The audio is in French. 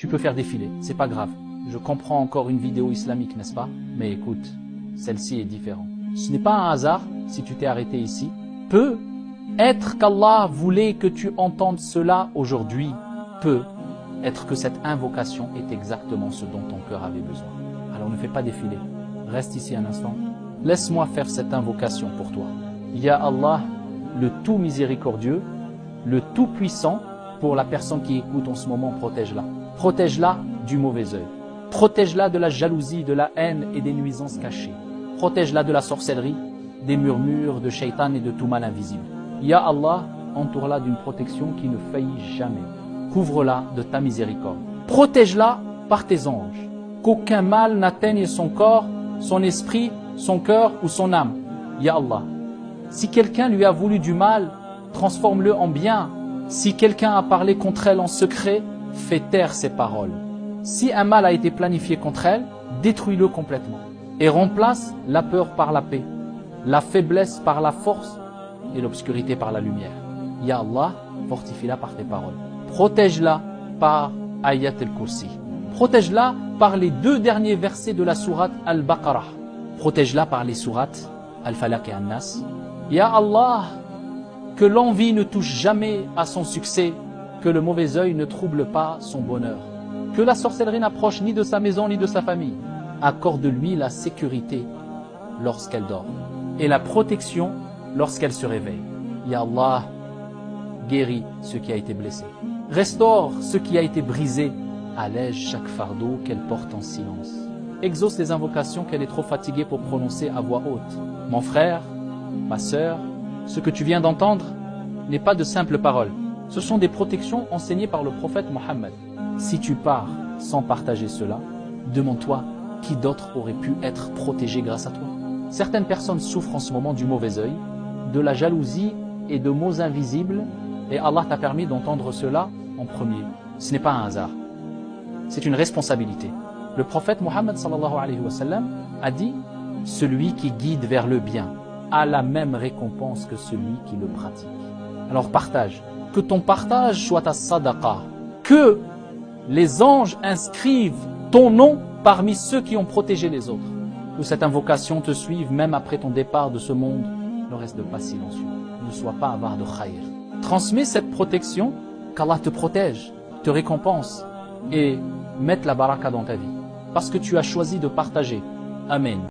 Tu peux faire défiler, c'est pas grave. Je comprends encore une vidéo islamique, n'est-ce pas? Mais écoute, celle-ci est différente. Ce n'est pas un hasard si tu t'es arrêté ici. Peut être qu'Allah voulait que tu entendes cela aujourd'hui. Peut être que cette invocation est exactement ce dont ton cœur avait besoin. Alors ne fais pas défiler. Reste ici un instant. Laisse-moi faire cette invocation pour toi. Ya Allah, le tout miséricordieux, le tout puissant, pour la personne qui écoute en ce moment, protège-la. Protège-la du mauvais œil. Protège-la de la jalousie, de la haine et des nuisances cachées. Protège-la de la sorcellerie, des murmures, de shaitan et de tout mal invisible. Ya Allah, entoure-la d'une protection qui ne faillit jamais. Couvre-la de ta miséricorde. Protège-la par tes anges. Qu'aucun mal n'atteigne son corps, son esprit, son cœur ou son âme. Ya Allah, si quelqu'un lui a voulu du mal, transforme-le en bien. Si quelqu'un a parlé contre elle en secret, fais taire ses paroles. Si un mal a été planifié contre elle, détruis-le complètement. Et remplace la peur par la paix, la faiblesse par la force et l'obscurité par la lumière. Ya Allah, fortifie-la par tes paroles. Protège-la par Ayat al-Kursi. Protège-la par les 2 derniers versets de la sourate Al-Baqarah. Protège-la par les sourates Al-Falaq et An-Nas. Ya Allah, que l'envie ne touche jamais à son succès, que le mauvais œil ne trouble pas son bonheur, que la sorcellerie n'approche ni de sa maison ni de sa famille. Accorde-lui la sécurité lorsqu'elle dort et la protection lorsqu'elle se réveille. Ya Allah, guéris ce qui a été blessé. Restaure ce qui a été brisé. Allège chaque fardeau qu'elle porte en silence. Exauce les invocations qu'elle est trop fatiguée pour prononcer à voix haute. Mon frère, ma sœur, ce que tu viens d'entendre n'est pas de simples paroles. Ce sont des protections enseignées par le prophète Mohammed. Si tu pars sans partager cela, demande-toi qui d'autre aurait pu être protégé grâce à toi. Certaines personnes souffrent en ce moment du mauvais œil, de la jalousie et de mots invisibles, et Allah t'a permis d'entendre cela en premier. Ce n'est pas un hasard. C'est une responsabilité. Le prophète Mohammed sallallahu alayhi wa sallam a dit « Celui qui guide vers le bien a la même récompense que celui qui le pratique. » Alors partage. Que ton partage soit ta sadaqa. Que les anges inscrivent ton nom parmi ceux qui ont protégé les autres. Que cette invocation te suive même après ton départ de ce monde. Ne reste pas silencieux. Ne sois pas avare de khayr. Transmets cette protection, qu'Allah te protège, te récompense et mette la baraka dans ta vie. Parce que tu as choisi de partager. Amen.